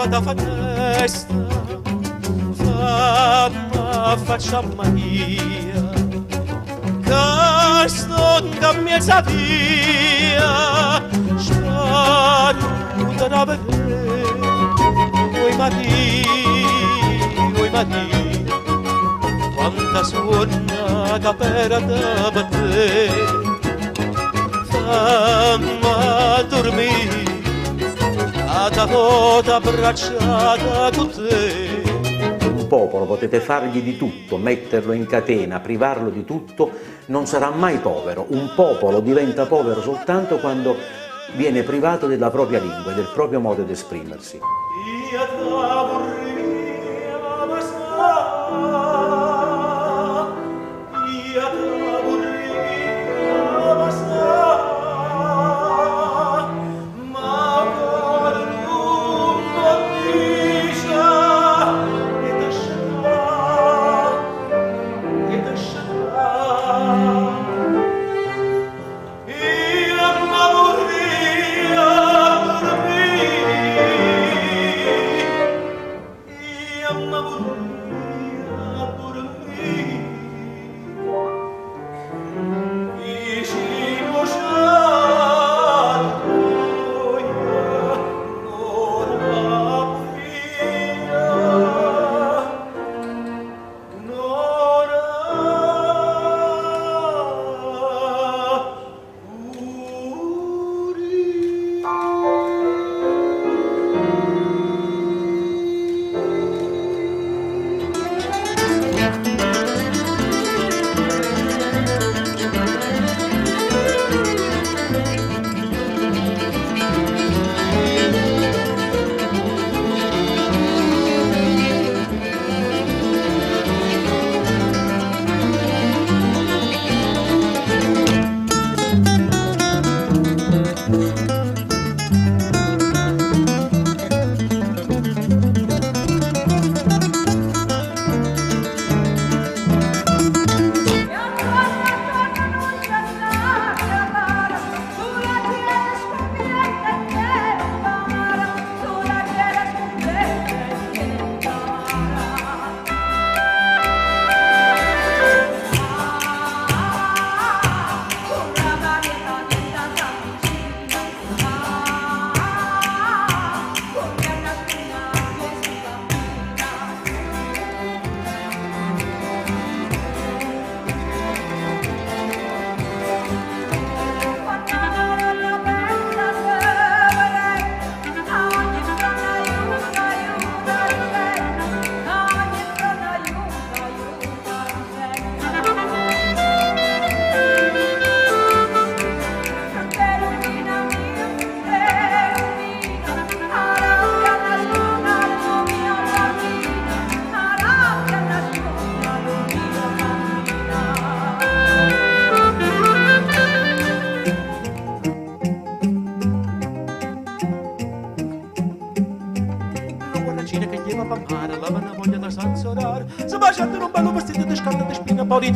sabato fa festa, famma faccia Maria, che sto da mezza via, stanno da vedere, oi Maria, quanta suonata per da battere, famma dormire, a volta abbracciata con te. Un popolo potete fargli di tutto, metterlo in catena, privarlo di tutto, non sarà mai povero. Un popolo diventa povero soltanto quando viene privato della propria lingua e del proprio modo di esprimersi.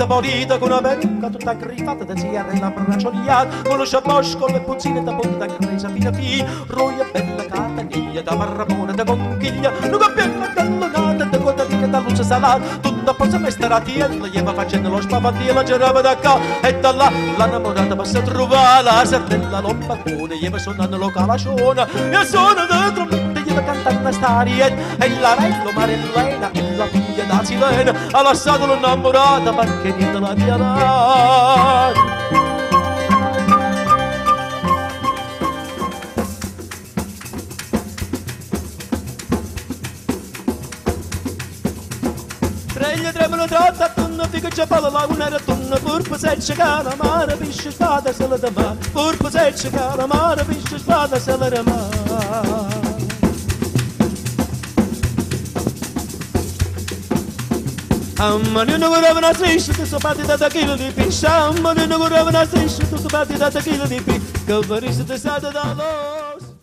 Paurita con una becca tutta aggrifata da ziarra e labbra racioliate, con lo sciabosh con le puzzine da ponte da gresa fino a fine, roia bella cataniglia da marramone da conchiglia, lunga bella gallonata da codatina da luce salata, tutta forza mesteratiella, gli va facendo lo spavantino, girava da qua e da là, l'annamorata va a trovare la sardella lompacone, gli va suonando lo calaciona, e suona da trombetta, gli va cantando una staria, e la rello marellena, e la figlia da Silena, ha lasciato l'innamorata perché niente la dirà. Treglia tremano tratta, tunna fica ciapala la un'era tunna, purpa seccia cara, mare, pisce spada, se la da mare, purpa seccia cara, mare, pisce spada, se la da mare. Amma di non vorrei una striscia, tu sei partita da chilo di piscia, amma di non vorrei una striscia, tu sei partita da chilo di piscia, che varisse te stata da los.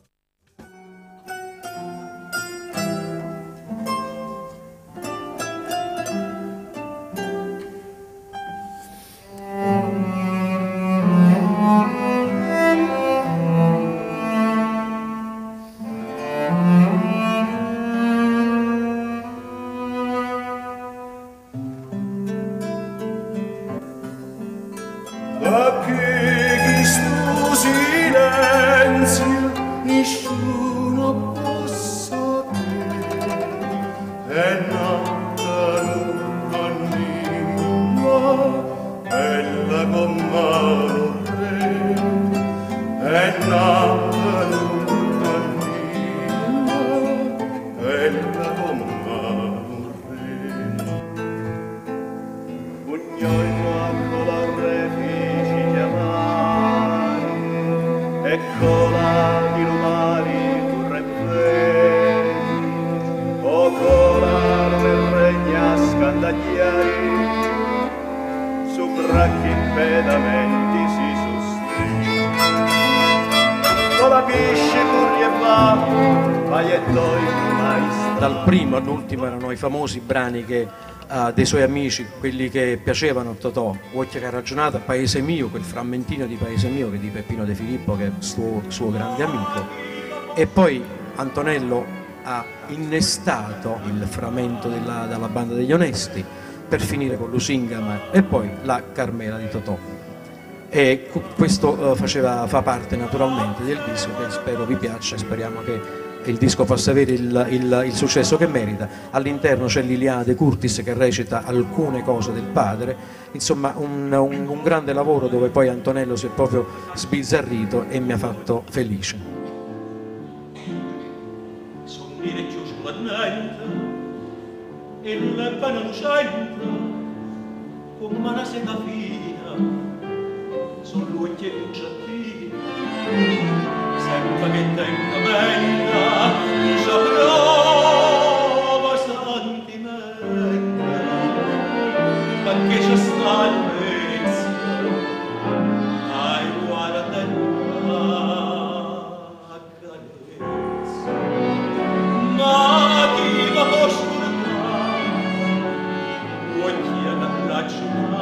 Dal primo all'ultimo erano i famosi brani dei suoi amici, quelli che piacevano a Totò, Vuoi che ha ragionato, Paese mio, quel frammentino di Paese mio che è di Peppino De Filippo, che è suo grande amico, e poi Antonello ha innestato il frammento dalla Banda degli Onesti per finire con Lusingama e poi la Carmela di Totò. E questo fa parte naturalmente del disco, che spero vi piaccia, speriamo che il disco possa avere il successo che merita. All'interno c'è Liliana De Curtis che recita alcune cose del padre, insomma un grande lavoro dove poi Antonello si è proprio sbizzarrito e mi ha fatto felice. Il pane non c'entra come una seta fina, sono lui che non c'è più, sempre che tengo menta, ci prova sentimento, perché c'è sta il pezzo, ai guarda la carezza, ma chi va posto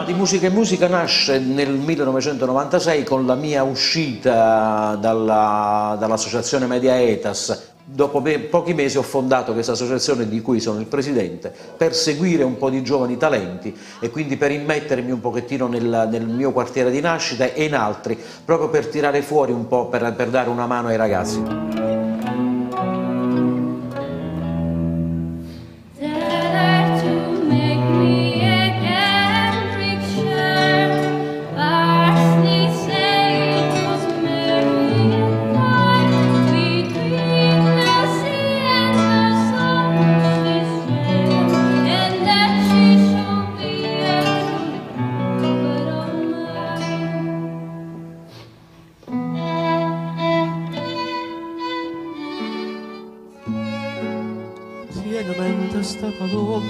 Di Musica e Musica nasce nel 1996 con la mia uscita dall'associazione Media Etas. Dopo pochi mesi ho fondato questa associazione di cui sono il presidente per seguire un po' di giovani talenti e quindi per immettermi un pochettino nel mio quartiere di nascita e in altri, proprio per tirare fuori un po', per dare una mano ai ragazzi. Sta paloma,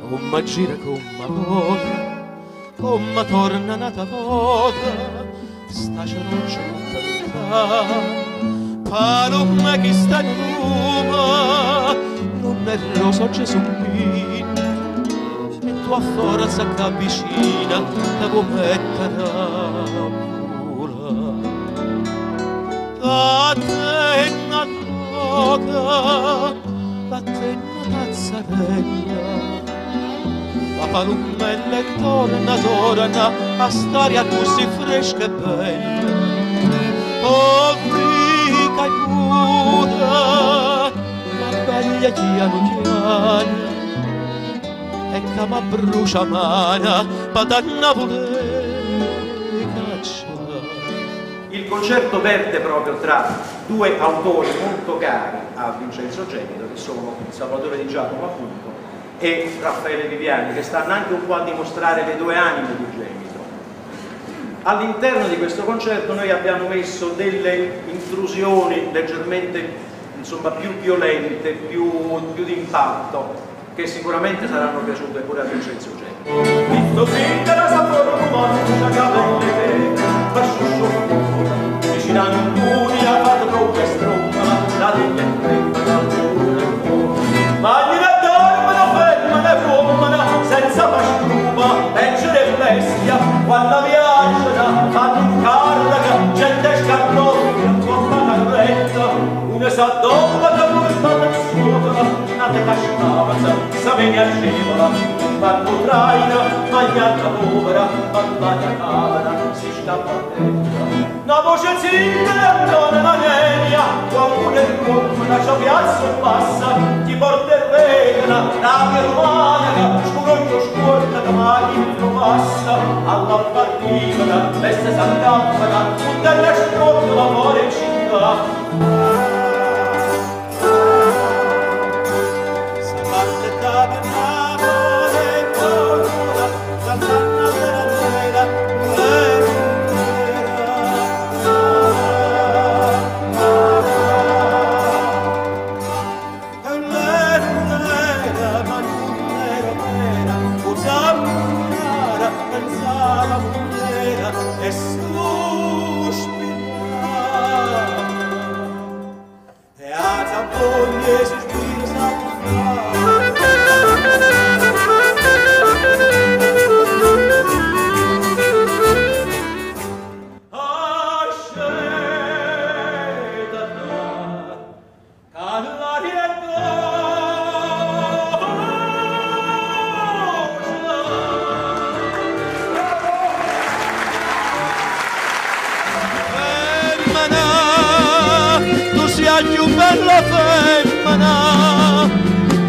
come gira come vola, come torna nata volta, sta cerocciata, paloma che sta in Roma, non è rosa Gesù mio, e tua forza che avvicina, da pometta pura, da te una droga, da te Mazzarella, la palumella e torna a storia così fresca e bella, oh mica pura, ma bella chiano e che mi brucia mana, patanna vuole cacciare. Il concerto verte proprio tra due autori molto cari a Vincenzo Gemito, che sono Salvatore Di Giacomo appunto e Raffaele Viviani, che stanno anche un po' a dimostrare le due anime di Gemito. All'interno di questo concerto noi abbiamo messo delle intrusioni leggermente, insomma, più violente, più di impatto, che sicuramente saranno piaciute pure a Vincenzo Gemito. Ma gli dormono, fermano, senza pasciupa, leggere bestia, quando viaggiano, fanno in carraca, gente scarrocca, porta la retta, una s'addobba da porta del suono, una te cascava, sapeni a scevola, fanno traina, magnata povera, battaglia cabana, si scappa a terra. Una voce zinga, non la media, qualcuno è come una piazza e passa, ti porta il regna, la romana, scuro scorta, da mai lo passa, alla partita, veste s'attappana, tutta la scorta, la fuori città. ogni sospiro sacrificato. Più bella femmina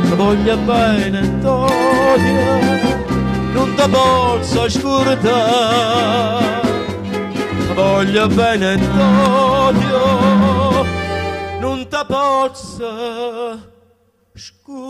che voglia bene e t'odia non ti posso scordare che voglia bene e t'odia non ti posso scordare.